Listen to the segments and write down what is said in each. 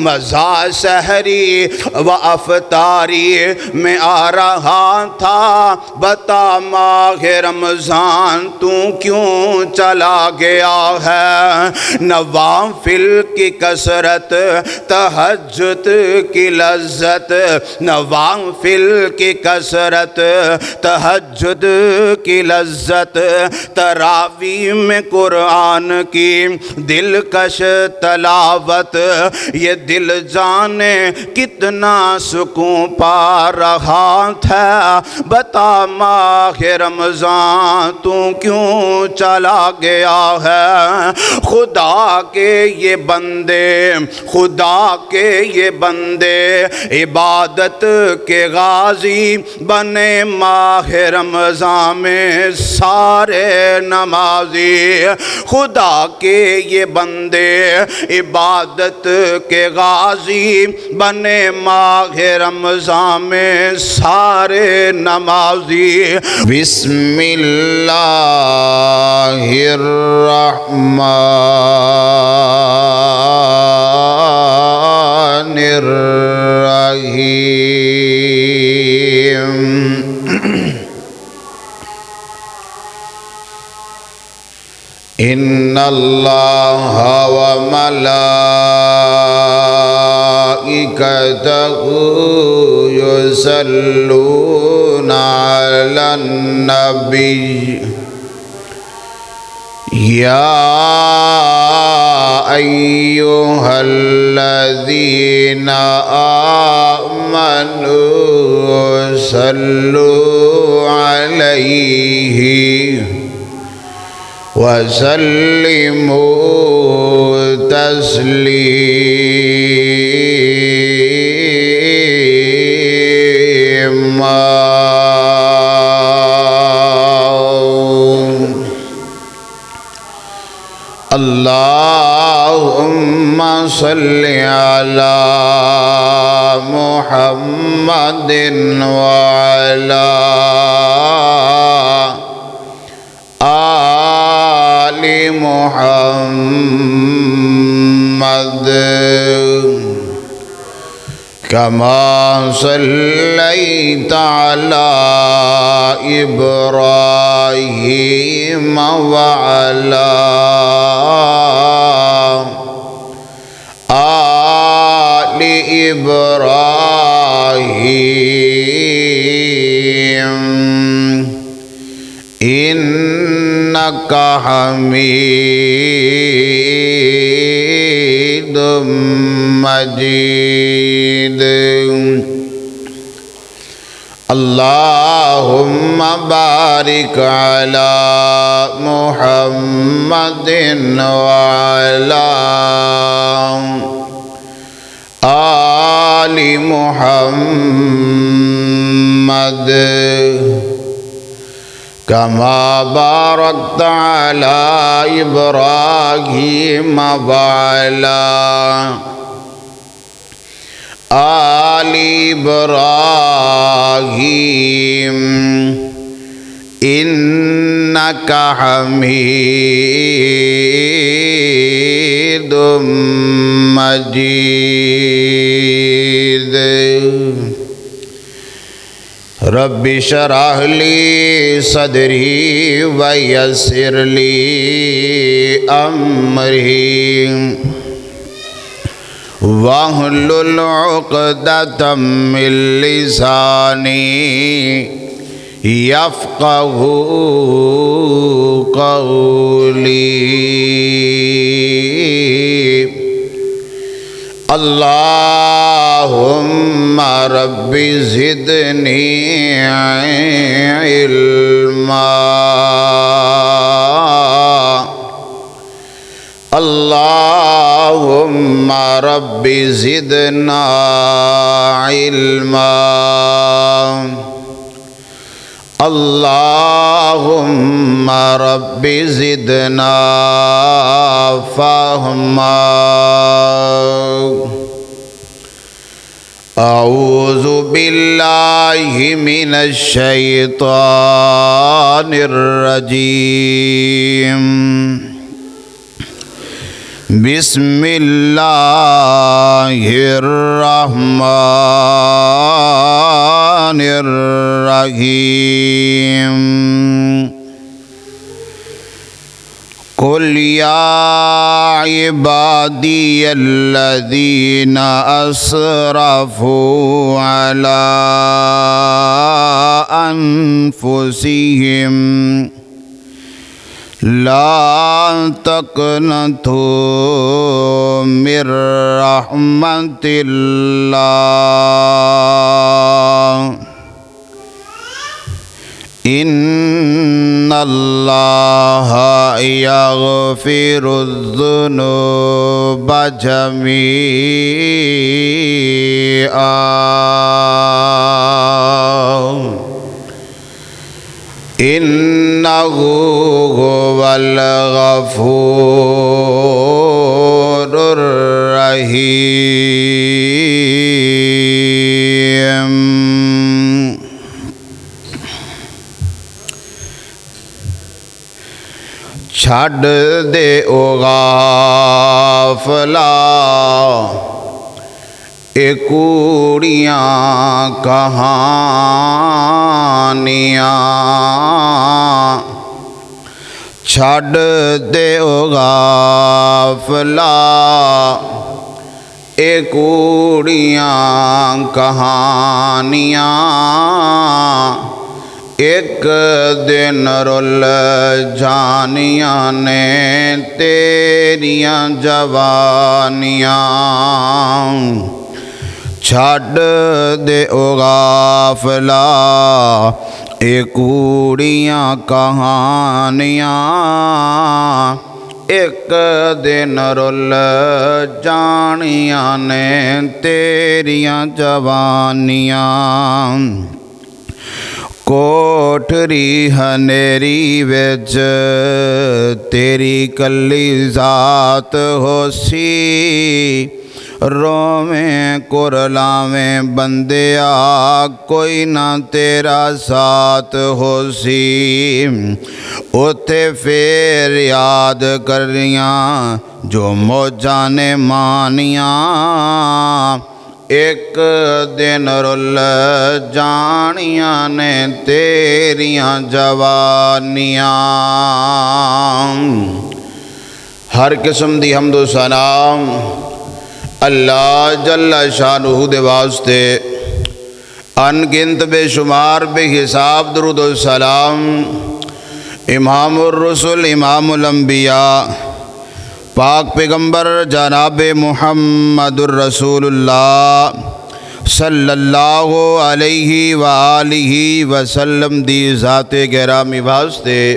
مزہ سحری و افطاری میں آ رہا تھا، بتا ماہ رمضان تو کیوں چلا گیا ہے؟ نوافل کی کثرت، تہجد کی لذت، نوافل کی کثرت، تہجد کی لذت، تراویح میں قرآن کی دلکش تلاوت، یہ دل جانے کتنا سکون پا رہا تھا، بتا ماہ رمضان تو کیوں چلا گیا ہے؟ خدا کے یہ بندے، خدا کے یہ بندے عبادت کے غازی بنے ماہ رمضان میں سارے نمازی، خدا کے یہ بندے عبادت کے غازی بنے ماہ رمضان میں سارے نمازی۔ بسم اللہ الرحمن الرحیم۔ ان اللہ و ملائکتہ یصلون علی النبی یا ایہا الذین آمنوا صلوا علیہ وسلموا تسلیما۔ اللہم صل علی محمد وعلی آل محمد کما صلیت علی ابراہیم وعلی آل ابراہیم انک حمید مجید۔ اللہم بارک علی محمد وعلی آل محمد کما بارکت علی ابراہیم وعلی آل ابراہیم انک حمید مجید۔ رب اشرح لی صدری ویسر لی امری واحلل عقدۃ من لسانی یفقہوا قولی۔ اللہم رب زدنی علما، اللہم رب زدنا علما، اللہم رب زدنا فہما۔ اعوذ باللہ من الشیطان الرجیم، بسم اللہ الرحمن الرحیم قل یا عبادی الذین اسرفوا علی انفسہم لا تقنطوا من رحمت اللہ ان اللہ یغفر الذنوب جمیعا انہ هو الغفور الرحیم چھڈ دے او غافلا اے کوڑیاں کہانیاں چھڈ دے او غافلا اے کوڑیاں کہانیاں ایک دن رل جانیاں نے تیریاں جوانیاں چھڈ دے او غافلا اے کوڑیاں کہانیاں ایک دن رل جانیاں نے تیریاں جوانیاں کوٹھری ہنیری وچ تیری کلی ذات ہو سی روویں کرلاویں بندیا کوئی نہ تیرا ساتھ ہو سی اوتے پھر یاد کریاں جو موجاں نے مانیاں ایک دن رل جانیاں نے تیریاں جوانیاں ہر قسم دی حمد و ثنا اللہ جل شانہ دے واسطے ان گنت بے شمار بے حساب درود و سلام امام الرسل امام الانبیاء پاک پیغمبر جناب محمد الرسول اللہ صلی اللہ علیہ وآلہ وسلم دی ذات گرامی واسطے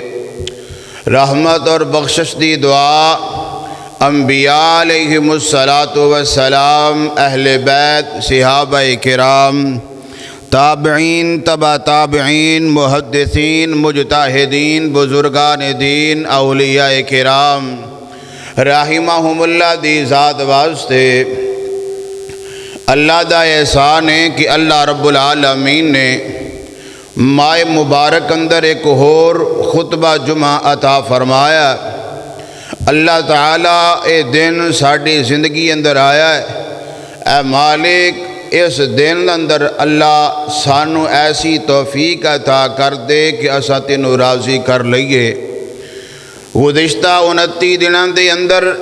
رحمت اور بخشش دی دعا انبیاء علیہم السلام اہل بیت صحابہ کرام تابعین تبع تابعین محدثین مجتہدین بزرگان دین اولیاء کرام رحمہم اللہ دی ذات واسطے اللہ دا احسان ہے کہ اللہ رب العالمین نے ماہ مبارک اندر ایک اور خطبہ جمعہ عطا فرمایا اللہ تعالیٰ اے دن ساڑھی زندگی اندر آیا ہے اے مالک اس دن اندر اللہ سانو ایسی توفیق عطا کر دے کہ اسا تینوں راضی کر لئیے گزشتہ 29 دنوں دے اندر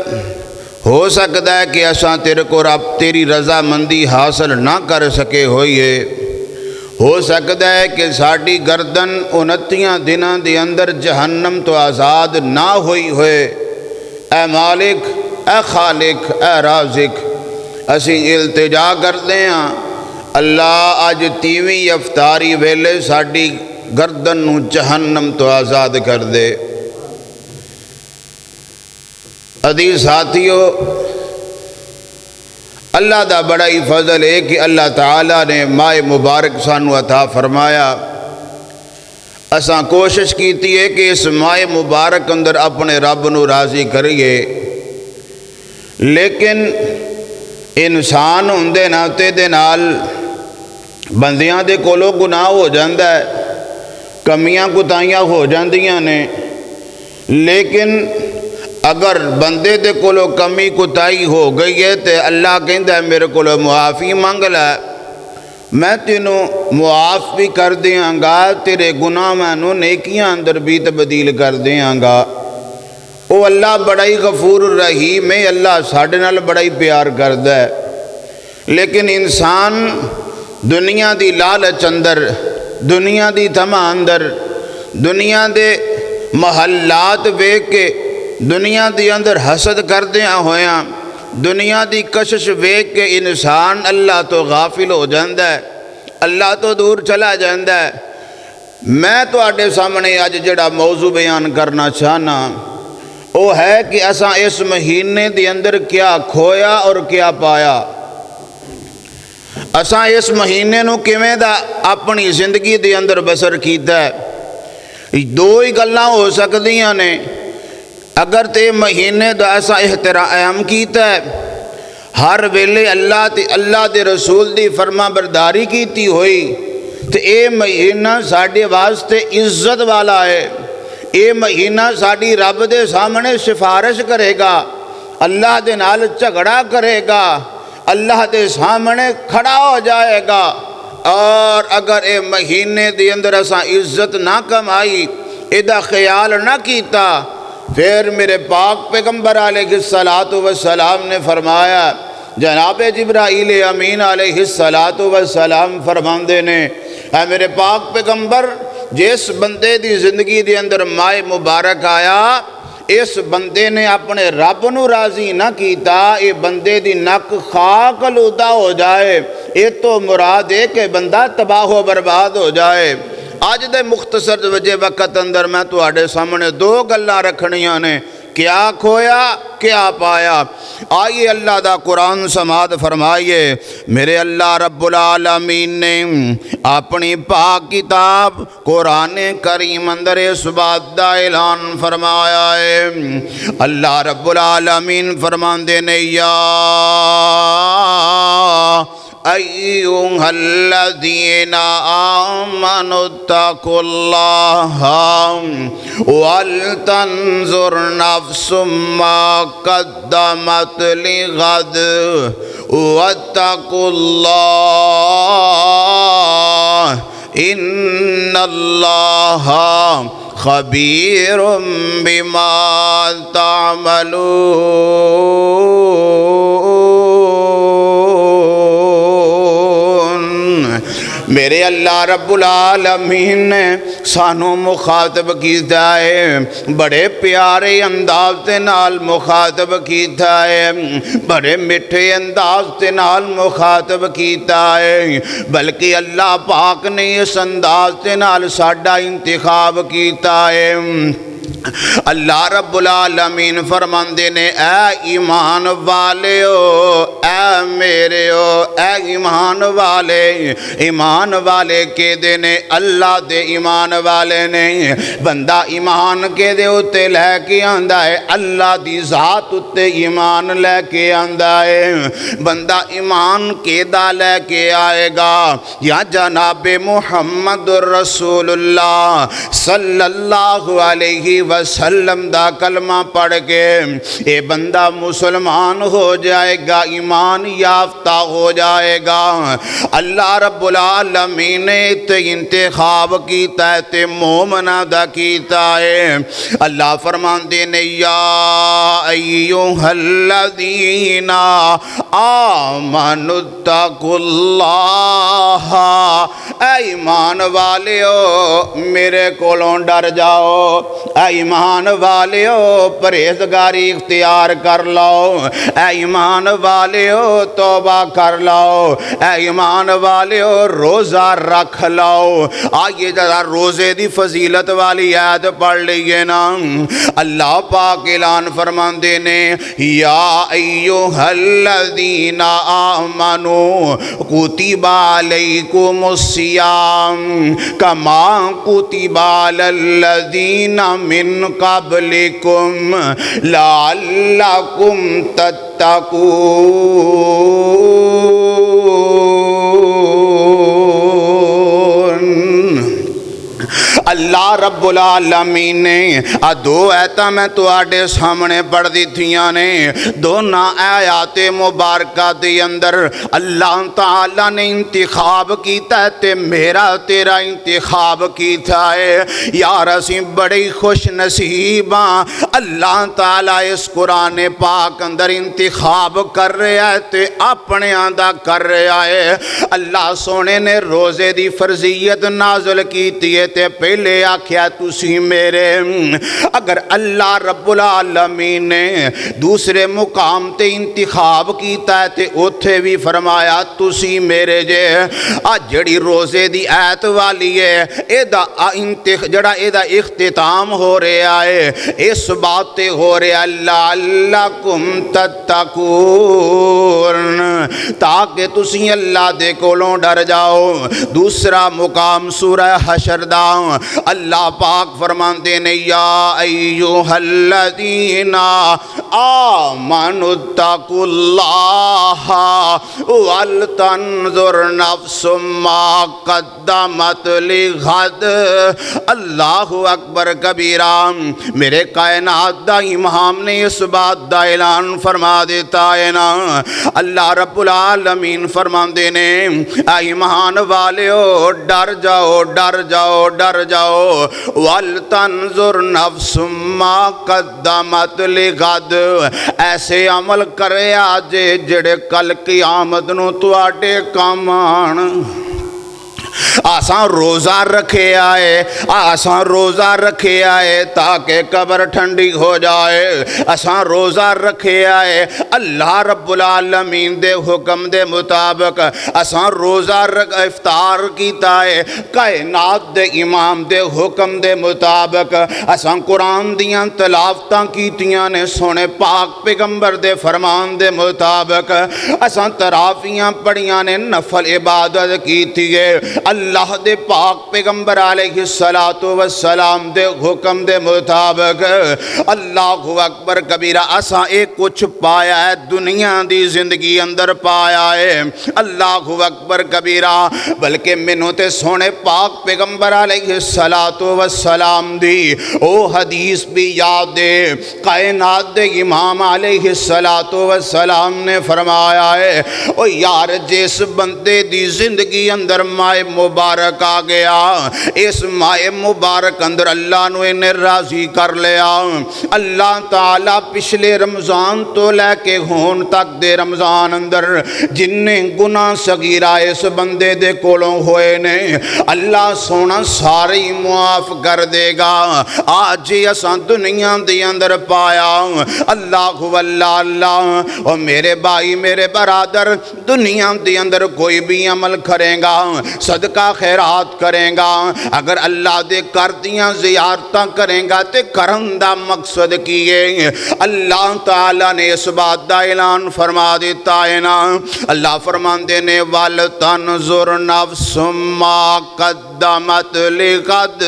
ہو سکتا ہے کہ اساں تیرے کو رب تیری رضامندی حاصل نہ کر سکے ہوئیے ہو سکتا ہے کہ ساڑھی گردن 29 دنوں دے اندر جہنم تو آزاد نہ ہوئی ہوئے اے مالک اے خالق اے رازق اسی التجا کرتے ہیں اللہ آج 30ویں افطاری ویلے ساڑھی گردن نو جہنم تو آزاد کر دے عزیز ساتھیو اللہ دا بڑا ہی فضل ہے کہ اللہ تعالیٰ نے ماہ مبارک سانو عطا فرمایا اساں کوشش کیتی ہے کہ اس ماہ مبارک اندر اپنے رب نو راضی کریے لیکن انسان ہوندے ناتے دے نال بندیاں دے کولو گناہ ہو جاندہ ہے کمیاں کتائیاں ہو جاندیاں نے لیکن اگر بندے دے کولو کمی کوتاہی ہو گئی ہے تو اللہ کہندا ہے میرے کولو معافی منگ لے، میں تینوں معاف بھی کر دیاں گا، تیرے گناہ مینوں نیکیاں اندر بھی تبدیل کر دیاں گا۔ او اللہ بڑا ہی غفور رحیم ہے، اللہ ساڈے نال بڑا ہی پیار کردا ہے، لیکن انسان دنیا دی لالچ اندر، دنیا دی تما اندر، دنیا دے محلات ویکھ کے، دنیا دی اندر حسد کردیاں ہویاں، دنیا دی کشش ویکھ کے انسان اللہ تو غافل ہو جاندا ہے، اللہ تو دور چلا جاندا ہے۔ میں تواڈے سامنے اج جڑا موضوع بیان کرنا چاہنا وہ ہے کہ اساں اس مہینے دی اندر کیا کھویا اور کیا پایا، اساں اس مہینے نو کیویں دا اپنی زندگی دے اندر بسر کیتا ہے۔ دو ہی گلاں ہو سکدیاں نے، اگر تے مہینے دا اساں احترام کیتا ہے، ہر ویلے اللہ دے رسول دی فرما برداری کیتی ہوئی، تے اے مہینہ ساڈے واسطے عزت والا ہے، اے مہینہ ساڈی رب دے سامنے سفارش کرے گا، اللہ دے نال جھگڑا کرے گا، اللہ دے سامنے کھڑا ہو جائے گا۔ اور اگر اے مہینے دے اندر اساں عزت نہ کمائی، ایدا خیال نہ کیتا، پھر میرے پاک پیغمبر علیہ السلام نے فرمایا، جناب جبرائیل امین علیہ السلام فرماندے نے، اے میرے پاک پیغمبر، جس بندے دی زندگی دے اندر ماہ مبارک آیا، اس بندے نے اپنے رب نو راضی نہ کیتا، اے بندے دی نک خاک آلودہ ہو جائے، اے تو مراد ہے کہ بندہ تباہ و برباد ہو جائے۔ آج دے مختصر وجہ وقت اندر میں تواڈے سامنے دو گلاں رکھنیاں نے، کیا کھویا کیا پایا۔ آئیے اللہ دا قرآن سماعت فرمائیے، میرے اللہ رب العالمین نے اپنی پاک کتاب قرآن کریم اندر اس بات دا اعلان فرمایا ہے۔ اللہ رب العالمین فرماندے نے، یا ایھا الذین آمنوا اتقوا اللہ ولتنظر نفس ما قدمت لغد واتقوا اللہ ان اللہ خبیر بما تعملون۔ میرے اللہ رب العالمین نے سانو مخاطب کیتا ہے، بڑے پیارے انداز تے نال مخاطب کیتا ہے، بڑے میٹھے انداز تے نال مخاطب کیتا ہے، بلکہ اللہ پاک نے اس انداز تے نال ساڈا انتخاب کیتا ہے۔ اللہ رب العالمین فرماندے نے، اے ایمان والیو، اے میرےو، اے ایمان والے، ایمان والے کے دے نے اللہ دے ایمان والے نے، بندہ ایمان کے دے اتے لے کے آندا ہے، اللہ دی ذات اتے ایمان لے کے آندا ہے۔ بندہ ایمان کے دا لے کے آئے گا، یا جناب محمد رسول اللہ صلی اللہ علیہ وسلم دا کلمہ پڑھ کے اے بندہ مسلمان ہو جائے گا، ایمان یافتہ ہو جائے گا۔ اللہ رب العالمین نے تے انتخاب کیتا ہے تے مومنہ دا کیتا ہے۔ اللہ فرماندے نے، یا ایھا الذین آمنوا اتقوا اللہ، اے ایمان والیو میرے کولوں ڈر جاؤ، اے ایمان والیو پرہیزگاری اختیار کر لو، اے ایمان والیو توبہ کر لو، اے ایمان والیو روزہ رکھ لو۔ آئیے ذرا روزے دی فضیلت والی آیت پڑھ لیے نا۔ اللہ پاک اعلان فرماندے نے، یا ایھا الذین آمنوا کتب علیکم الصیام کما کتب علی الذین من قبلکم لعلکم تتقون۔ اللہ رب العالمین نے دو ایتاں میں تواڈے سامنے پڑھ دتیاں نے دونوں آیات مبارکہ دے اندر اللہ تعالی نے انتخاب کیتا ہے تے میرا تیرا انتخاب کیتا ہے یار اسی بڑی خوش نصیب ہاں اللہ تعالی اس قرآن پاک اندر انتخاب کر رہا ہے تے اپنے آندہ کر رہا ہے اللہ سونے نے روزے دی فرضیت نازل کیتی ہے تے پہلے آکھیا تسی میرے اگر اللہ رب العالمین نے دوسرے مقام تے انتخاب کیتا ہے تے اتھے بھی فرمایا تسی میرے جے جڑی روزے دی آیت والی ہے جڑا ایدہ اختتام ہو رہا ہے اس بات تے ہو رہا لعلکم تتقون تاکہ تسی اللہ دے کولوں ڈر جاؤ دوسرا مقام سورہ حشر دا اللہ پاک فرماندے نے یا ایوہ الذین آمنوا اتقوا اللہ ولتنظر نفس ما قدمت لغد اللہ اکبر کبیرہ میرے کائنات دا امام نے اس بات دا اعلان فرما دیتا ہے نا اللہ رب العالمین فرماندے نے ایمان والیو ڈر جاؤ ڈر جاؤ ڈر جاؤ وَلْتَنْظُرْ نَفْسٌ مَا قَدَّمَتْ لِغَدْ ایسے عمل کرے آجے جڑے کل قیامت نو تواڈے کام آن آسان روزہ رکھے آئے آسان روزہ رکھے آئے تاکہ قبر ٹھنڈی ہو جائے آسان روزہ رکھے آئے اللہ رب العالمین دے حکم دے مطابق آسان روزہ افطار کیتا ہے کائنات دے امام دے حکم دے مطابق آسان قرآن دیاں تلاوتاں کیتیاں نے سونے پاک پیغمبر دے فرمان دے مطابق آسان تراویاں پڑھیاں نے نفل عبادت کیتی ہے اللہ دے پاک پیغمبر علیہ السلام دے حکم دے مطابق اللہ اکبر کبیرہ اساں ایک کچھ پایا ہے دنیا دی زندگی اندر پایا ہے اللہ اکبر کبیرہ بلکہ منو تے سونے پاک پیغمبر علیہ السلام دی او حدیث بھی یاد دے کائنات دے امام علیہ السلام نے فرمایا ہے او یار جس بندے دی زندگی اندر مائے مبارک آ گیا اس مائے مبارک اندر اللہ نے انہیں راضی کر لیا اللہ تعالیٰ پچھلے رمضان تو لے کے ہون تک دے رمضان اندر جنہیں گناہ صغیرہ اس بندے دے کولوں ہوئے نے اللہ سونا سارے معاف کر دے گا آج یہ اساں دنیا دے اندر پایا اللہ اللہ اور میرے بھائی میرے برادر دنیا دے اندر کوئی بھی عمل کریں گا صدقہ خیرات کریں گا اگر اللہ دے کردیاں زیارتاں کریں گا تے کرندہ مقصد کیے اللہ تعالیٰ نے اس بات دا اعلان فرما دیتا ہے نا اللہ فرمان دینے وَلْتَنْظُرْ نَفْسٌ مَا قَدَّمَتْ لِغَدْ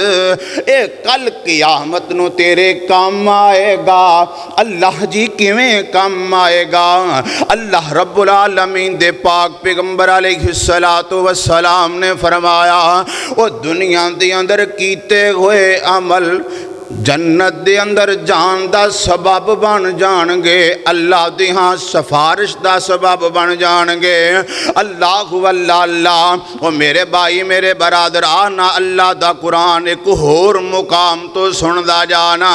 اے کل قیامت نو تیرے کام آئے گا اللہ جی کیویں کام آئے گا اللہ رب العالمین دے پاک پیغمبر علیہ السلام نے فرمایا وہ دنیا دے اندر کیتے ہوئے عمل جنت دے اندر جان دا سبب بن جان گے اللہ دے ہاں سفارش دا سبب بن جان گے اللہ اللہ اور میرے بھائی میرے برادر آنا اللہ دا قرآن ایک اور مقام تو سن دا جانا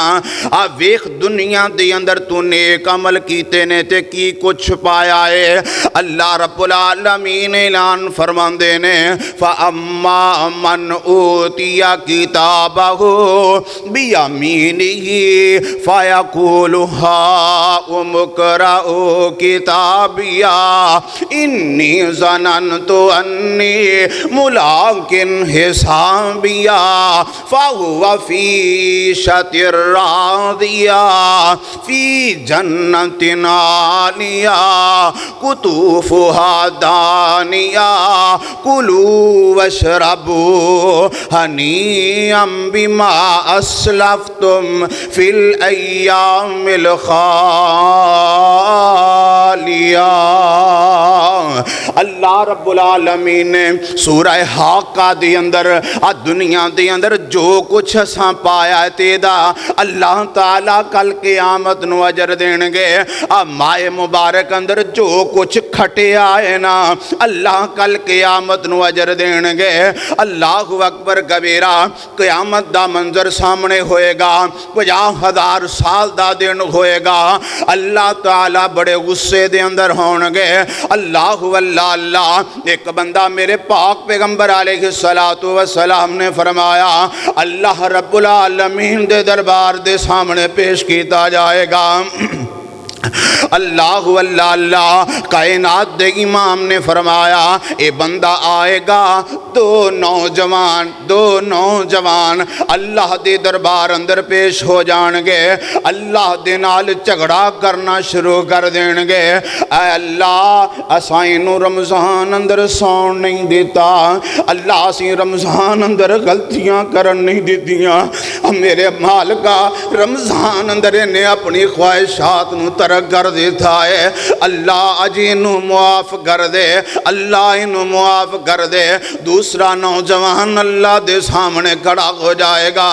ویخ دنیا دے اندر تو نیک عمل کیتے نے تے کی کچھ پایا ہے اللہ رب العالمین اعلان فرمان دینے فَأَمَّا مَنْ أُوتِيَ كِتَابَهُ بِيَمِينِهِ فَيَقُولُ هَاؤُمُ اقْرَءُوا كِتَابِيَهْ إِنِّي ظَنَنْتُ أَنِّي مُلَاقٍ حِسَابِيَهْ فَهُوَ فِي عِيشَةٍ رَاضِيَةٍ فِي جَنَّةٍ عَالِيَةٍ قُطُوفُهَا دَانِيَةٌ كُلُوا وَاشْرَبُوا هَنِيئًا بِمَا أَسْلَفْتُمْ اسرفتم فی الایام الخالیہ۔ اللہ رب العالمین نے سورہ حاقہ دے اندر دنیا دے اندر جو کچھ اساں پایا تیدا اللہ تعالیٰ کل قیامت نو اجر دین گے۔ مائے مبارک اندر جو کچھ کھٹے آئے نا اللہ کل قیامت نو اجر دین گے۔ اللہ اکبر کبیرہ، قیامت دا منظر سامنے ہوئے گا، 50,000 سال دا دن ہوئے گا۔ اللہ تعالیٰ بڑے غصے دے اندر ہون گے۔ اللہ اللہ ایک بندہ میرے پاک پیغمبر علیہ السلام نے فرمایا اللہ رب العالمین دے دربار دے سامنے پیش کیتا جائے گا۔ اللہ اللہ کائنات دے امام نے فرمایا اے بندہ آئے گا، دو نوجوان اللہ دے دربار اندر پیش ہو جان گے۔ اللہ دے نال جھگڑا کرنا شروع کر دین گے، اے اللہ اسائیں نو رمضان اندر سون نہیں دیتا، اللہ اسیں رمضان اندر غلطیاں کرن نہیں دیتیاں، میرے مالکا رمضان اندر نے اپنی خواہشات نو ترک کر دیتا ہے، اللہ اجی انہوں معاف کر دے، اللہ انہوں معاف کر دے۔ دوسرا نوجوان اللہ دے سامنے کھڑا ہو جائے گا،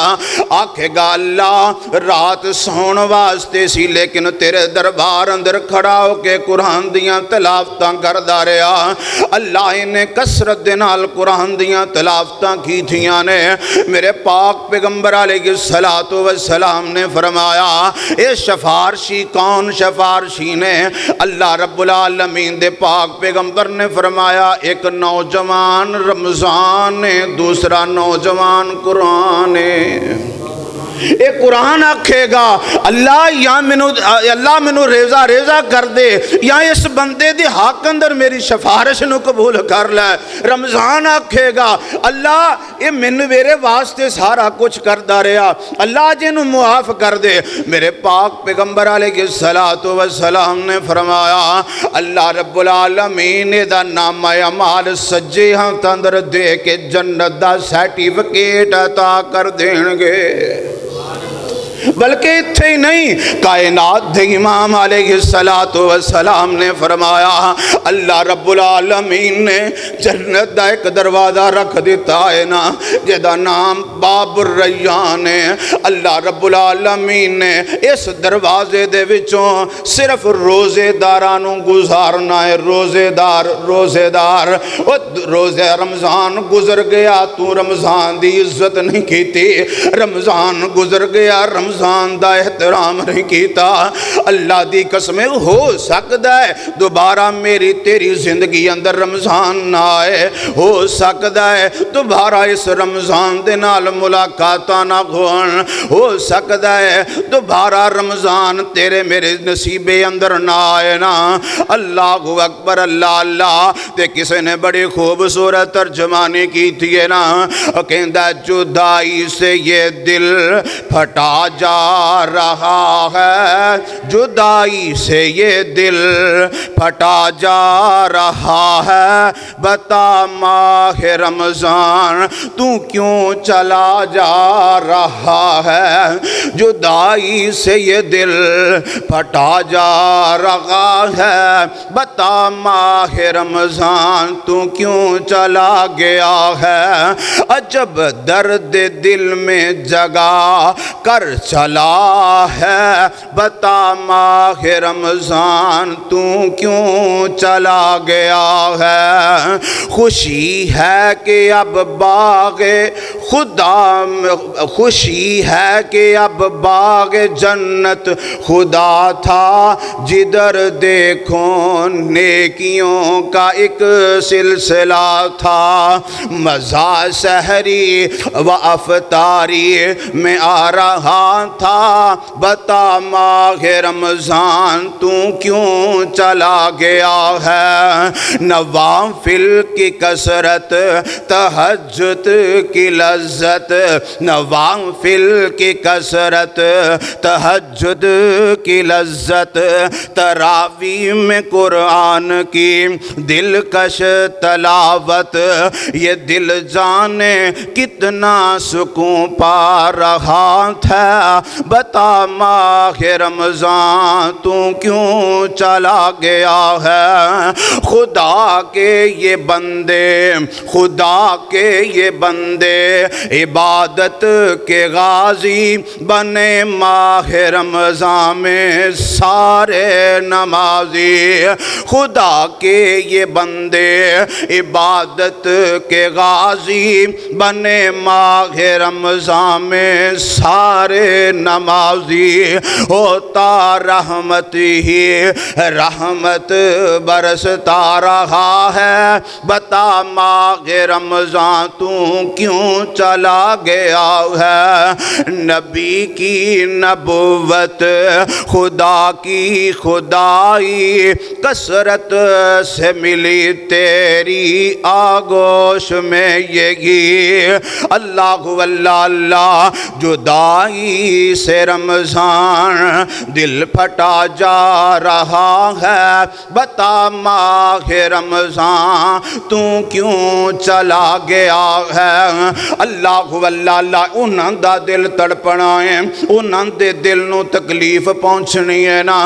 آکھے گا اللہ رات سون واسطے سی لیکن تیرے دربار اندر کھڑا ہو کے قرآن دیاں تلاوتاں کردہ رہا، اللہ انہیں کسرت دے نال قرآن دیاں تلاوتاں کی تھیاں نے۔ میرے پاک پیغمبر علیہ السلام نے فرمایا اے شفارشی کون شفارشی نے؟ اللہ رب العالمین دے پاک پیغمبر نے فرمایا ایک نوجوان رمضان ہے، دوسرا نوجوان قرآن ہے۔ اے قرآن آکھے گا اللہ یا منو ریزہ کر دے، یا اس بندے دے حق اندر میری شفارش نو قبول کر لے۔ رمضان آکھے گا اللہ اے منو میرے واسطے سارا کچھ کردہ رہا، اللہ جنو معاف کر دے۔ میرے پاک پیغمبر علیہ السلام نے فرمایا اللہ رب العالمین دا نام اعمال سجے ہاتھ اندر دے کے جنت دا سرٹیفکیٹ عطا کر دیں گے۔ بلکہ اتھے ہی نہیں، کائنات دے امام علیہ السلام نے فرمایا اللہ رب العالمین نے جنت دا ایک دروازہ رکھ دیتا ہے نا جدا نام باب الریان ہے۔ اللہ رب العالمین نے اس دروازے دے وچوں صرف روزے دارانوں گزارنا ہے۔ روزے دار روزے رمضان گزر گیا تو رمضان دی عزت نہیں کیتی، رمضان گزر گیا رمضان دا احترام نہیں کیتا۔ اللہ دی قسم ہو سکتا ہے دوبارہ میری تیری زندگی اندر رمضان نہ آئے، ہو سکتا ہے دوبارہ اس رمضان دے نال ملاقاتاں نہ ہون، ہو سکتا ہے دوبارہ رمضان تیرے میرے نصیبے اندر نہ آئے نا۔ اللہ اکبر اللہ تے کسی نے بڑی خوبصورت ترجمانی کی تھی نا، کہندہ جدائی سے یہ دل پھٹا جا رہا ہے، جدائی سے یہ دل پھٹا جا رہا ہے، بتا ماہ رمضان تو کیوں چلا جا رہا ہے، جدائی سے یہ دل پھٹا جا رہا ہے، بتا ماہ رمضان تو کیوں چلا گیا ہے، عجب درد دل میں جگا کر چلا ہے، بتا ماہ رمضان تو کیوں چلا گیا ہے، خوشی ہے کہ اب باغ خدا، خوشی ہے کہ اب باغ جنت خدا تھا، جدھر دیکھو نیکیوں کا ایک سلسلہ تھا، مزہ سحری و افطاری میں آ رہا تھا، بتا ماہ رمضان تو کیوں چلا گیا ہے، نوافل کی کثرت تہجد کی لذت لذت، نوافل کی کثرت، تہجد کی لذت، تراویح میں قرآن کی دلکش تلاوت، یہ دل جانے کتنا سکون پا رہا تھا، بتا ماہ رمضان تو کیوں چلا گیا ہے؟ خدا کے یہ بندے، خدا کے یہ بندے عبادت کے غازی بنے ماہ رمضان میں سارے نمازی، خدا کے یہ بندے عبادت کے غازی بنے ماہ رمضان میں سارے نمازی، ہوتا رحمت ہی رحمت برستا رہا ہے، بتا ماہ رمضان تو کیوں چلا گیا ہے؟ نبی کی نبوت، خدا کی خدائی کثرت سے ملی تیری آغوش میں یہی، اللہ اللہ اللہ جدائی سے رمضان دل پھٹا جا رہا ہے، بتا ماہ رمضان تو کیوں چلا گیا ہے؟ اللہ اللہ اللہ انہاں دا دل تڑپنا ہے، انہاں دے دل نو تکلیف پہنچنی ہے نا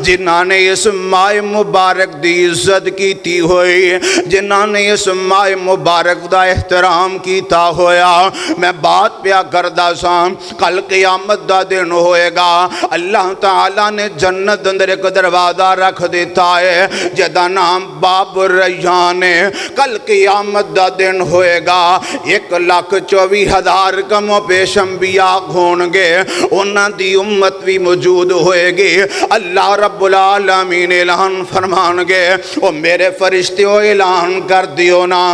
جنہاں نے اس ماہ مبارک دی عزت کیتی ہوئی، جنہاں نے اس ماہ مبارک دا احترام کیتا ہویا۔ میں بات پیا کردہ سا، کل قیامت دا دن ہوئے گا، اللہ تعالیٰ نے جنت اندر ایک دروازہ رکھ دیتا ہے جدا نام باب الریان ہے۔ کل قیامت دا دن ہوئے گا، 1,24,000 کم و پیش انبیاء ہونگے، انہاں دی امت بھی موجود ہوئے گی۔ اللہ رب العالمین اعلان فرمانگے، او میرے فرشتیوں اعلان کر دیو نا،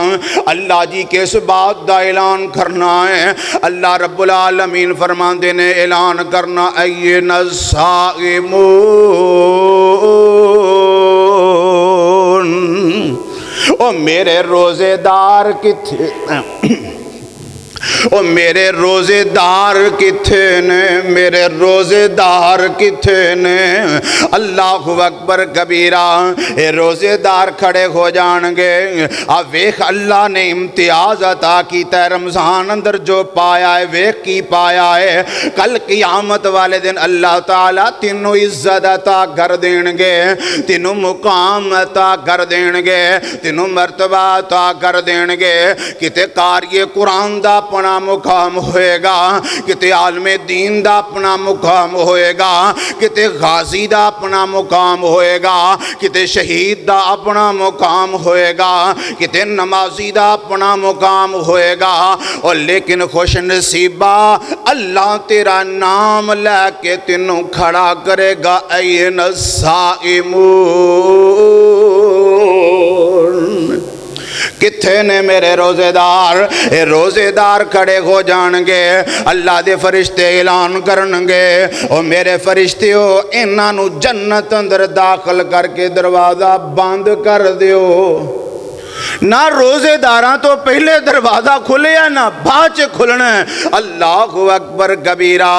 اللہ جی کس بات دا اعلان کرنا ہے؟ اللہ رب العالمین فرمان دینے اعلان کرنا، این الصائمون، او میرے روزے دار کتھے او میرے روزے دار کتھے نے، میرے روزے دار کتھے نے؟ اللہ اکبر کبیرہ، اے روزے دار کھڑے ہو جانگے۔ اب ویخ اللہ نے امتیاز عطا کیتا ہے، رمضان اندر جو پایا ہے ویخ کی پایا ہے، کل قیامت والے دن اللہ تعالیٰ تینوں عزت عطا کر دینگے، تینوں مقام عطا کر دینگے، تینوں مرتبہ عطا کر دینگے۔ کتے قاری قرآن دا اپنا مقام ہوئے گا، کتے عالم دین دا اپنا مقام ہوئے گا، کتے غازی دا اپنا مقام ہوئے گا، کتے شہید دا اپنا مقام ہوئے گا، کتے نمازی دا اپنا مقام ہوئے گا، اور لیکن خوش نصیبہ اللہ تیرا نام لے کے تینوں کھڑا کرے گا، این الصائمون۔ کتھے نے میرے روزے دار؟ اے روزے دار کھڑے ہو جانگے، اللہ دے فرشتے اعلان کرنگے، او میرے فرشتیوں انہاں نو جنت اندر داخل کر کے دروازہ بند کر دیو۔ نہ روزے داراں تو پہلے دروازہ کھلے یا نہ باچ کھلنا ہے۔ اللہ اکبر کبیرہ،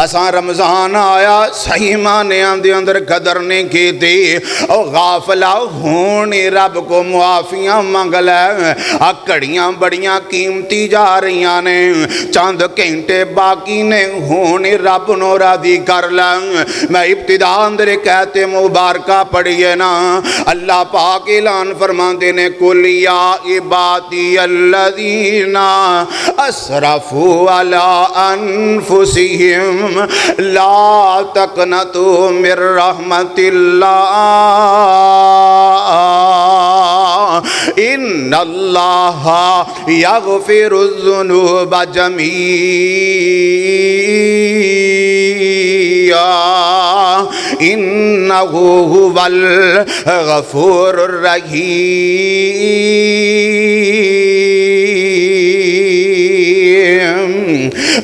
اساں رمضان آیا صحیح معنی دے اندر قدر نہیں کی تھی، او غافلہ ہونی رب کو معافیاں مانگ لے، کڑیاں بڑیاں قیمتی جا رہیاں نے، چاند گھنٹے باقی نے ہونی رب نو راضی کر لے۔ میں ابتدا اندر کہتے مبارکہ پڑھئے نا، اللہ پاک اعلان فرماندے نے، قل یا عبادی الذین اسرفوا علی انفسہم لا تقنطوا من رحمت اللہ ان اللہ یغفر الذنوب جمیعا انہو هو الغفور الرحیم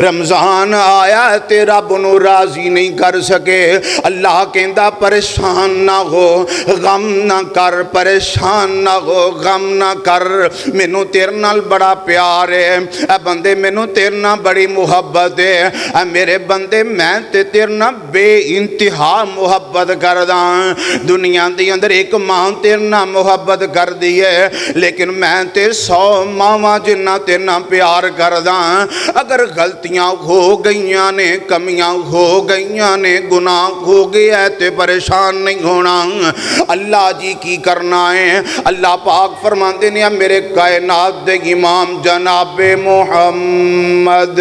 رمضان آیا تے رب نو راضی نہیں کر سکے، اللہ کہندا پریشان نہ ہو، غم نہ کر، پریشان نہ ہو، غم نہ کر، مینوں تیرے نال بڑا پیار ہے، اے بندے مینوں تیرے نال بڑی محبت ہے، اے میرے بندے میں تے تیرے نال بے انتہا محبت کردا، دنیا دی اندر ایک ماں تیرے نال محبت کر دی ہے، لیکن میں تے 100 ماواں جنہ تیرے نال پیار کردا، اگر غلطیاں ہو گئیاں نے، کمیاں ہو گئیاں نے، گناہ ہو گیا تے پریشان نہیں ہونا۔ اللہ جی کی کرنا ہے؟ اللہ پاک فرماندے نے میرے کائنات دے امام جناب محمد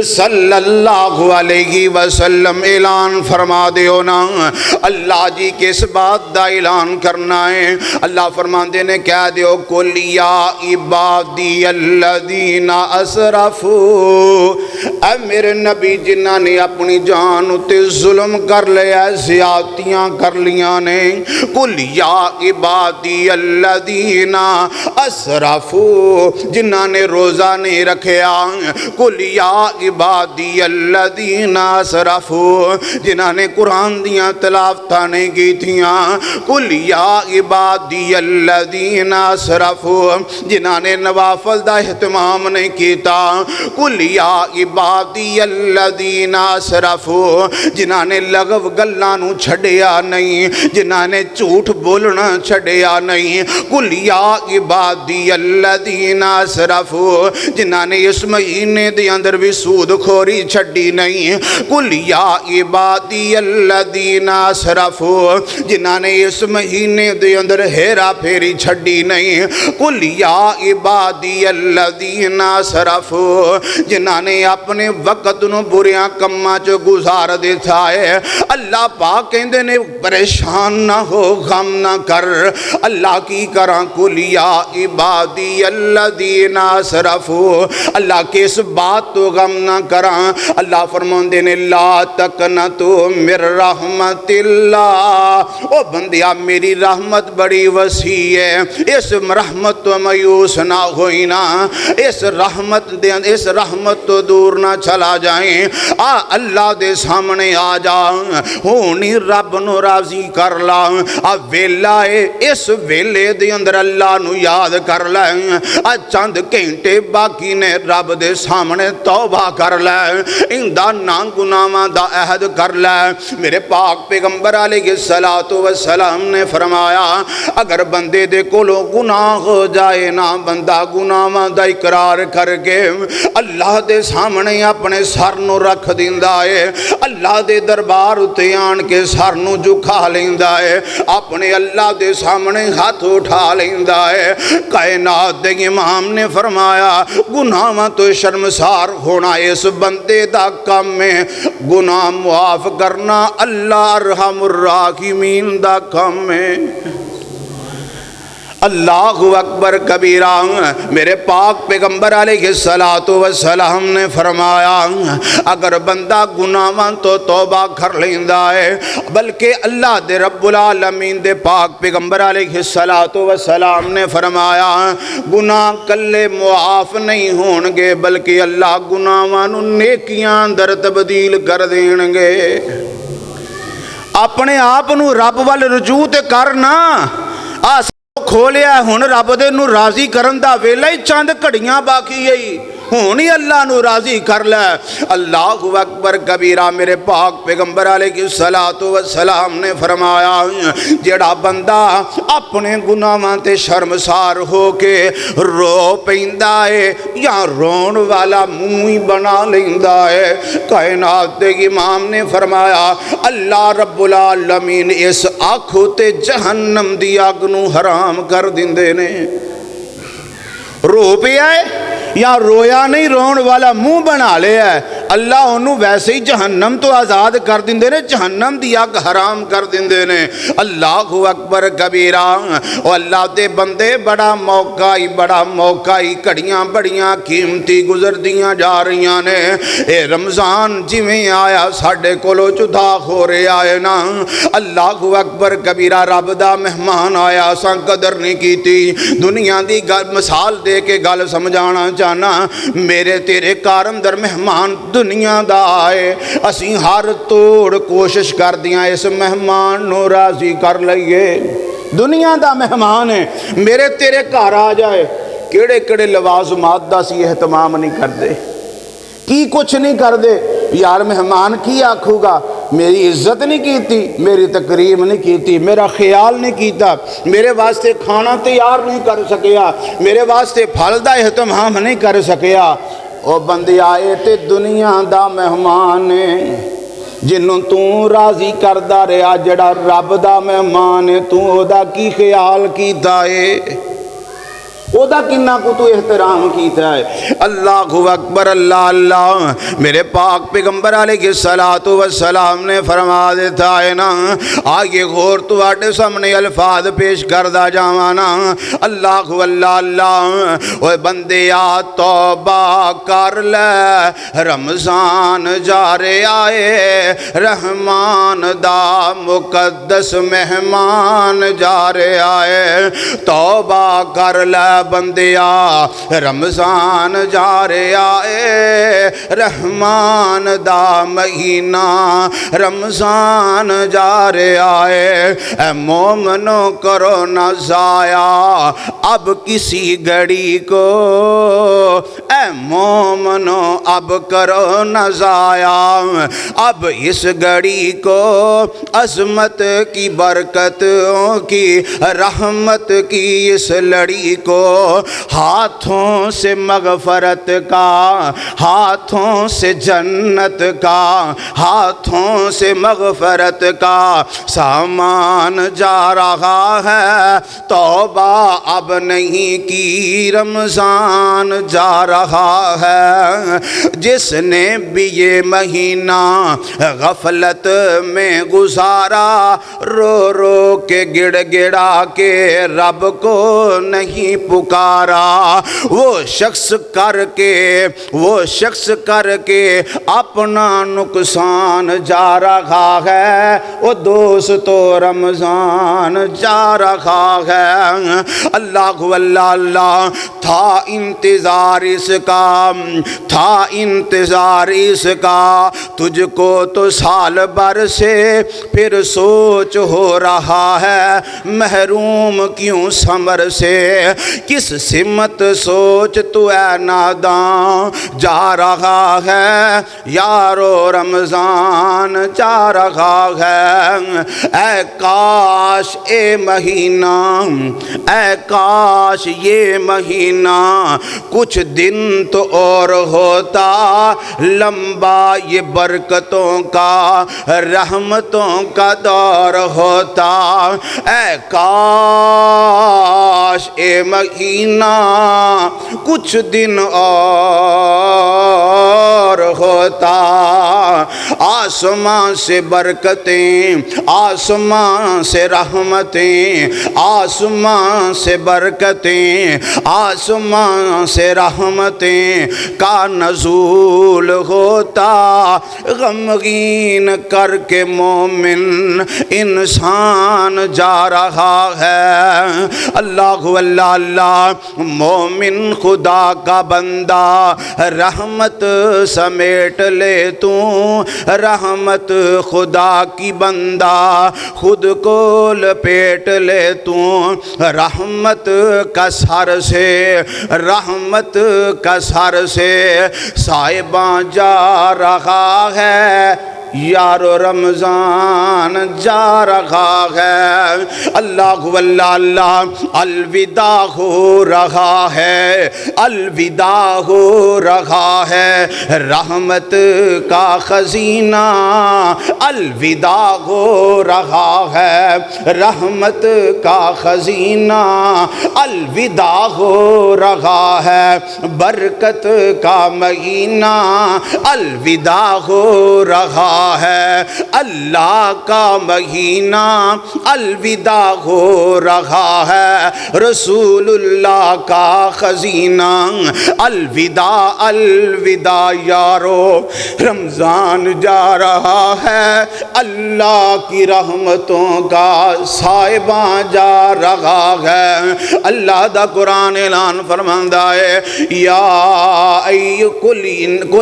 صلی اللہ علیہ وسلم اعلان فرما دیو نا، اللہ جی کس بات دا اعلان کرنا ہے؟ اللہ فرماندے نے کہہ دیو قل یا عبادی الذین اسرفوا، اے میرے نبی جنہ نے اپنی جان تے ظلم کر لیا، زیادتیاں کر لیاں نے، قل یا عبادی الذین اسرفوا، جنہ نے روزہ نہیں رکھیا، قل یا عبادی الذین اسرفوا، جنہاں نے قرآن دیاں تلاوتاں نہیں کی تھیاں، قل یا عبادی الذین اسرفوا، جنہاں نے نوافل دا اہتمام نہیں کیتا، قل یا عبادی الذین اسرفوا، جنہاں نے لغو گلاں نو چھڈیا نہیں، جنہاں نے جھوٹ بولنا چھڈیا نہیں، قل یا عبادی الذین اسرفوا، جنہاں نے اس مہینے دے اندر بھی سود خوری چھڈی نہیں، قل یا عبادی الذین اسرفوا، جنہاں نے اس مہینے دے اندر ہیرا پھیری چھڈی نہیں، قل یا عبادی الذین اسرفوا، جنہاں نے اپنے وقت نو بریاں کماں چ گزار دیتا ہے، اللہ پاک کہندے نے پریشان نہ ہو، غم نہ کر، اللہ کی کراں؟ قل یا عبادی الذین اسرفوا، اللہ کس بات تو غم نہ کراں؟ اللہ فرماندے نے لا تقنطوا من رحمت اللہ، او بندیا میری رحمت بڑی وسیع ہے، اس رحمت تو مایوس نہ ہوئی نا، اس رحمت تو دور نہ چلا جائیں، اللہ دے سامنے آ جا، ہونی رب نو راضی کر لا، ویلا ہے، اس ویلے دے اندر اللہ نو یاد کر لیں، چند گھنٹے باقی نے رب دے سامنے توبہ کر لے، اندہ نا گناہاں دا عہد کر لے۔ میرے پاک پیغمبر علیہ السلام نے فرمایا اگر بندے دے کولوں گناہ ہو جائے نا، بندہ گناہاں دا اقرار کر کے اللہ دے سامنے اپنے سر نو رکھ دیندا ہے، اللہ دے دربار اتے آن کے سر نو جھکا لیندا ہے، اپنے اللہ دے سامنے ہاتھ اٹھا لیندا ہے، کائنات دے امام نے فرمایا گناہاں تو شرمسار ہونا اس بندے دا کام ہے، گناہ معاف کرنا اللہ ارحم الراحمین دا کام ہے۔ اللہ اکبر کبیرہ، میرے پاک پیغمبر علیہ السلام نے فرمایا اگر بندہ گناہاں تو توبہ کر لیندا ہے، بلکہ اللہ دے رب العالمین دے پاک پیغمبر علیہ السلام نے فرمایا گناہ کلے معاف نہیں ہون گے، بلکہ اللہ گناہاں نو نیکیاں اندر تبدیل کر دین گے۔ اپنے آپ نو رب وال رجوع تے کرنا، کھولیا ہن رب دے نو راضی کرن دا ویلا ہی چند گھڑیاں باقی ہے، ہونی اللہ نو راضی کر لے۔ اللہ اکبر کبیرہ، میرے پاک پیغمبر علیہ السلام نے فرمایا جڑا بندہ اپنے گناہاں تے شرمسار ہو کے رو پیندا ہے یا رون والا منہ ہی بنا لیندا ہے، کائنات دے امام نے فرمایا اللہ رب العالمین اس آنکھوں تے جہنم دی اگ نو حرام کر دیندے نے۔ رو پیا ہے یا رویا نہیں، رون والا منہ بنا لیا ہے، اللہ انہوں ویسے ہی جہنم تو آزاد کر دیندے نے، جہنم دی اگ حرام کر دیندے نے۔ اللہ اکبر کبیرہ۔ او اللہ دے بندے بڑا موقع ہی کڑیاں بڑیاں قیمتی گزر دیاں جا رہیاں نے۔ اے رمضان جویں آیا ساڈے کولو جدا ہو رہے آئے نا۔ اللہ اکبر کبیرہ، رب دا مہمان آیا ساں قدر نہیں کیتی۔ دنیا دی مثال دے کے گل سمجھانا چاہنا، میرے تیرے کار اندر مہمان دنیا دا آئے، اسی ہر توڑ کوشش کر دیاں اس مہمان نو راضی کر لئیے۔ دنیا دا مہمان ہے، میرے تیرے کار آ جائے، کیڑے کیڑے لوازمات دا سی اہتمام نہیں کر دے، کی کچھ نہیں کر دے۔ یار مہمان کی آکھو گا، میری عزت نہیں کیتی، میری تقریب نہیں کیتی، میرا خیال نہیں کیتا، میرے واسطے کھانا تیار نہیں کر سکیا، میرے واسطے پھل دا اہتمام نہیں کر سکیا۔ او بندے آئے تے دنیا دا مہمان ہے، جنوں تو راضی کردہ رہا، جڑا رب دا مہمان ہے، تو او دا کی خیال کیتا ہے، او دا کنہ کو تو احترام کیتا ہے۔ اللہ اکبر، اللہ اللہ۔ میرے پاک پیغمبر علیہ السلام نے فرما دیتا ہے نا، آگے غور تو آٹے سامنے الفاظ پیش کردہ جاوانا۔ اللہ اللہ۔ اوہ بندیا توبہ کر لے، رمضان جارے آئے، رحمان دا مقدس مہمان جارے آئے۔ توبہ کر لے بندیا، رمضان جارے آئے، رحمان دا مہینہ رمضان جارے آئے۔ اے مومنو کرو نہ ضائع اب کسی گھڑی کو، اے مومنو اب کرو نہ ضائع اب اس گھڑی کو، عظمت کی برکتوں کی رحمت کی اس لڑی کو، ہاتھوں سے مغفرت کا، ہاتھوں سے جنت کا، ہاتھوں سے مغفرت کا سامان جا رہا ہے۔ توبہ اب نہیں کی، رمضان جا رہا ہے۔ جس نے بھی یہ مہینہ غفلت میں گزارا، رو رو کے گڑ گڑا کے رب کو نہیں پکارا، وہ شخص کر کے اپنا نقصان جا رہا ہے۔ وہ دوستو رمضان جا رہا ہے۔ اللہ اللہ۔ تھا انتظار اس کا، تجھ کو تو سال بھر سے پھر سوچ ہو رہا ہے، محروم کیوں ثمر سے، کس سمت سوچ تو اے ناداں جا رہا ہے، یارو رمضان جا رہا ہے۔ اے کاش یہ مہینہ کچھ دن تو اور ہوتا، لمبا یہ برکتوں کا رحمتوں کا دور ہوتا۔ اے کاش اے مہینہ کچھ دن اور ہوتا، آسمان سے برکتیں، آسمان سے رحمتیں، آسمان سے برکتیں، آسمان سے رحمتیں کا نزول ہوتا، غمگین کر کے مومن انسان جا رہا ہے۔ اللہ اللہ۔ مومن خدا کا بندہ، رحمت سمیٹ لے تو، رحمت خدا کی بندہ، خود کو لپیٹ لے تو، رحمت کا سر سے، رحمت کا سر سے سائباں جا رہا ہے، یارو رمضان جا رہا ہے، اللہ اللہ اللہ الوداع ہو رہا ہے، الوداع ہو رہا ہے، رحمت کا خزینہ الوداع ہو رہا ہے، رحمت کا خزینہ الوداع ہو رہا ہے، برکت کا مہینہ الوداع ہو رہا ہے، اللہ کا مہینہ الوداع ہو رہا ہے، رسول اللہ کا خزینہ الوداع الوداع یارو رمضان جا رہا ہے، اللہ کی رحمتوں کا سائباں جا رہا ہے۔ اللہ دا قرآن اعلان فرماندا ہے یا قل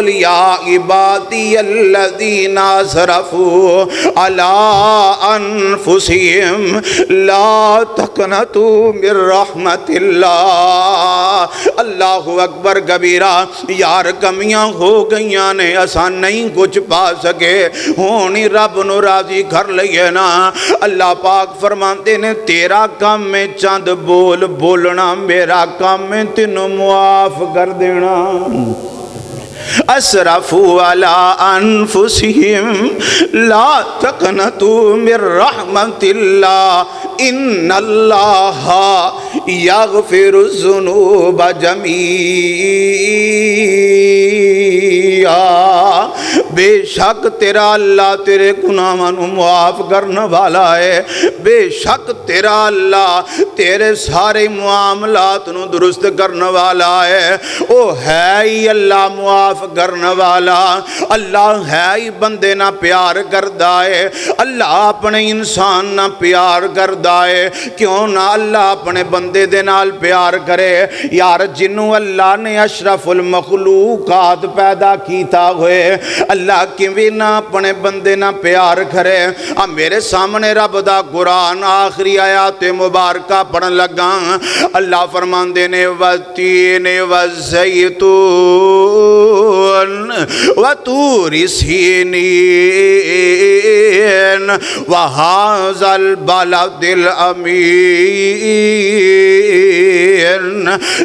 یا عبادی الذین اسرفوا علی انفسہم لا تقنطوا من رحمت اللہ۔ اللہ اکبر کبیرہ، یار کمیاں ہو گئیاں نے اساں نہیں کچھ پا سکے، ہونی رب نو راضی کر لئے نا۔ اللہ پاک فرماتے نے تیرا کام میں چند بول بولنا، میرا کام میں تینوں معاف کر دینا۔ اسرفوا علی انفسہم لا تقنطوا من رحمت اللہ ان اللہ یغفر الذنوب جمیعا۔ بے شک تیرا اللہ تیرے گناہاں نو معاف کرنے والا ہے، بے شک تیرا اللہ تیرے سارے معاملات نو درست کرنے والا ہے۔ او ہے ہی اللہ معاف کرنے والا، اللہ ہے ہی بندے نہ پیار کردہ ہے، اللہ اپنے انسان نہ پیار کردہ ہے، کیوں نہ اللہ اپنے بندے دے نال پیار کرے۔ یار جنوں اللہ نے اشرف المخلوقات پیدا کیتا ہوئے، اللہ کیویں نہ اپنے بندے نہ پیار کرے۔ میرے سامنے رب دا قرآن آخری آیات مبارکہ پڑھن لگا، اللہ فرماندے نے والتین والزیتون وطور سینین وہذا البلد الامین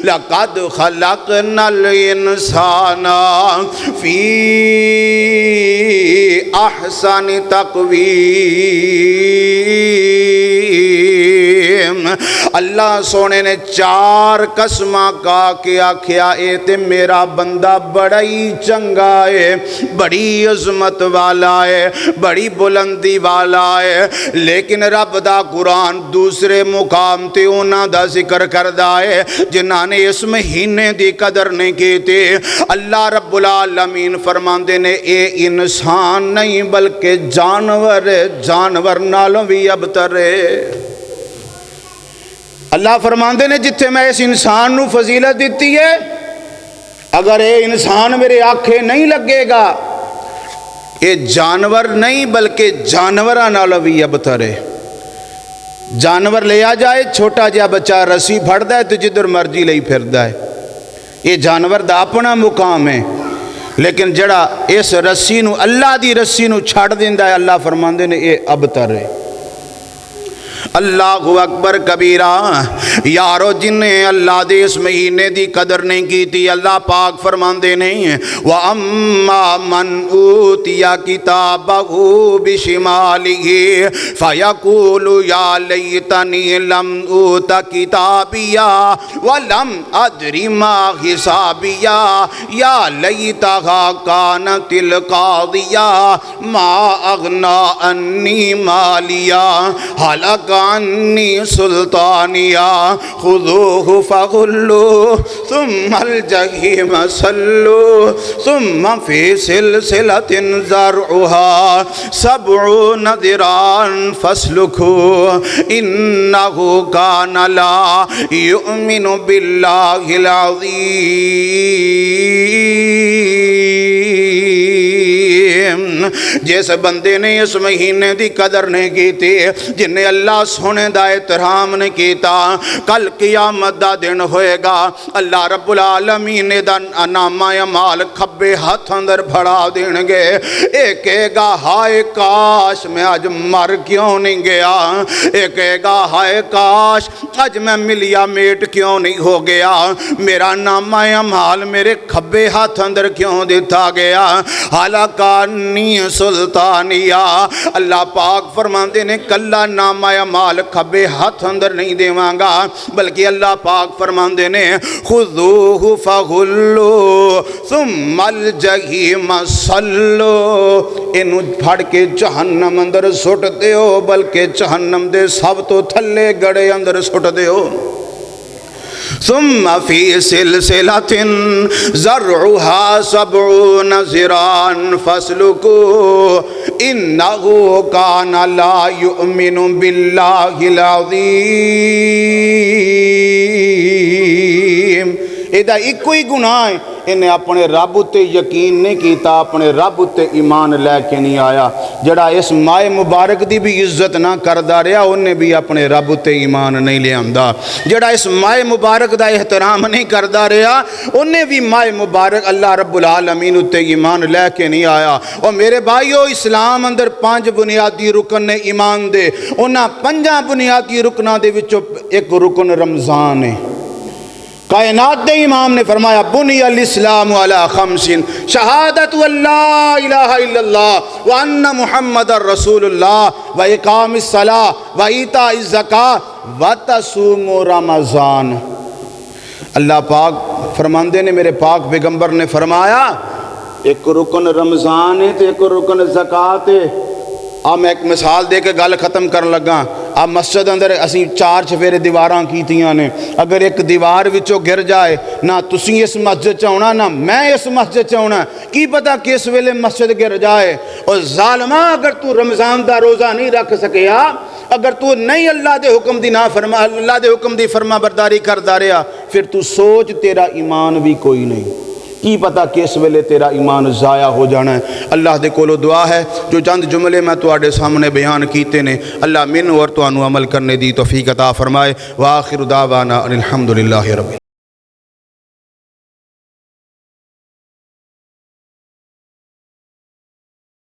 لقد خلقنا الانسان فی احسن تقویم۔ اللہ سونے نے چار قسمہ کا کے آکھیا اے تے میرا بندہ بڑا ہی چنگا ہے، بڑی عظمت والا ہے، بڑی بلندی والا ہے۔ لیکن رب دا قرآن دوسرے مقام تے انہاں دا ذکر کردہ ہے جنہاں نے اس مہینے دی قدر نہیں کی تھی۔ اللہ رب العالمین فرماندے نے اے انسان نہیں بلکہ جانور ہے، جانور نالوں بھی ابتر ہے۔ اللہ فرماندے نے جتھے میں اس انسان نو فضیلت دیتی ہے، اگر اے انسان میرے آنکھیں نہیں لگے گا، اے جانور نہیں بلکہ جانوراں نالوں بھی ابتر ہے۔ جانور لیا جائے، چھوٹا جا بچہ رسی پھڑدا ہے تو جدھر مرضی لئی پھردا ہے، یہ جانور دا اپنا مقام ہے۔ لیکن جڑا اس رسی نو اللہ دی رسی نو چھڑ دیندا ہے، اللہ فرماندے نے اے ابتر ہے۔ اللہ اکبر کبیرہ، یارو جن نے اللہ دے اس مہینے دی قدر نہیں کی تھی، اللہ پاک فرماندے نہیں وَأَمَّا مَنْ أُوتِيَ كِتَابَهُ بِشِمَالِهِ فَيَقُولُ يَا لَيْتَنِي لَمْ أُوتَ كِتَابِيَهْ وَلَمْ أَدْرِ مَا حِسَابِيَهْ يَا لَيْتَهَا كَانَتِ الْقَاضِيَةَ مَا أَغْنَىٰ عَنِّي مَالِيَهْ هَلَكَ عني سلطانیہ خذوه فغلوه ثم الجحیم صلوه ثم فی سلسلة ذرعها 70 ذراعا فاسلكوه انه كان لا يؤمن بالله العظیم۔ جس بندے نے اس مہینے دی قدر نہیں کیتی، جن نے اللہ سونے دا احترام نہیں کیتا، کل قیامت دا دن ہوئے گا، اللہ رب العالمین دا نامہ اعمال کھبے ہاتھ اندر بڑھا دین گے۔ ایک کہے گا ہائے کاش میں آج مر کیوں نہیں گیا، ایک کہے گا ہائے کاش آج میں ملیا میٹ کیوں نہیں ہو گیا، میرا نامہ اعمال میرے کھبے ہاتھ اندر کیوں دیتا گیا۔ حالکانی سلطانیہ، اللہ پاک فرماندے نے کلا نامہ اعمال کھبے ہاتھ اندر نہیں دیواں گا، بلکہ اللہ پاک فرماندے نے خذوہ فغلو ثم الجحیم صلو، انو پھڑ کے جہنم اندر سٹ دیو، بلکہ جہنم دے سب تو تھلے گڑے اندر سٹ دیو۔ ثم فی سلسلۃ ذرعها 70 ذراعا فاسلکوہ انہ کان لا یؤمن باللہ العظیم۔ ایدہ ایک کوئی گناہ ہے، انہیں اپنے رب تے یقین نہیں کیتا، اپنے رب تے ایمان لے کے نہیں آیا۔ جڑا اس ماہ مبارک دی بھی عزت نہ کردہ رہا، انہیں بھی اپنے رب تے ایمان نہیں لے آمدہ۔ جڑا اس ماہ مبارک دا احترام نہیں کردہ رہا، انہیں بھی ماہ مبارک اللہ رب العالمین تے ایمان لے کے نہیں آیا۔ اور میرے بھائیو، اسلام اندر 5 بنیادی رکن نے ایمان دے، انہاں 5 بنیادی رکنہ دے وچوں ایک رکن رمضان ہے۔ کائنات دے امام نے فرمایا بنی الاسلام علی 5 شہادت اللہ الہ الا اللہ وان محمد الرسول اللہ و اقام الصلاۃ و ایتاء الزکاۃ و تصوم رمضان۔ اللہ پاک فرماندے نے، میرے پاک پیغمبر نے فرمایا ایک رکن رمضان ہے تو ایک رکن زکاة ہے۔ اب میں ایک مثال دے کے گل ختم کرن لگا۔ اب مسجد اندر اسی 4 چفیرے دیواراں کیتیاں نے، اگر ایک دیوار وچوں گر جائے، نہ تسی اس مسجد چاہنا نہ میں اس مسجد چاہنا، کی پتہ کس ویلے مسجد گر جائے۔ اور ظالمہ، اگر تو رمضان دا روزہ نہیں رکھ سکیا، اگر تو نہیں اللہ دے حکم دی اللہ دے حکم دی فرما برداری کردا رہا، پھر تو سوچ تیرا ایمان بھی کوئی نہیں، کی پتہ کس ویلے تیرا ایمان ضائع ہو جانا ہے۔ اللہ دے کولو دعا ہے جو چند جملے میں تواڈے سامنے بیان کیتے نے، اللہ مینوں اور تانوں عمل کرنے دی توفیق عطا فرمائے۔ وآخر دعوانا ان الحمدللہ رب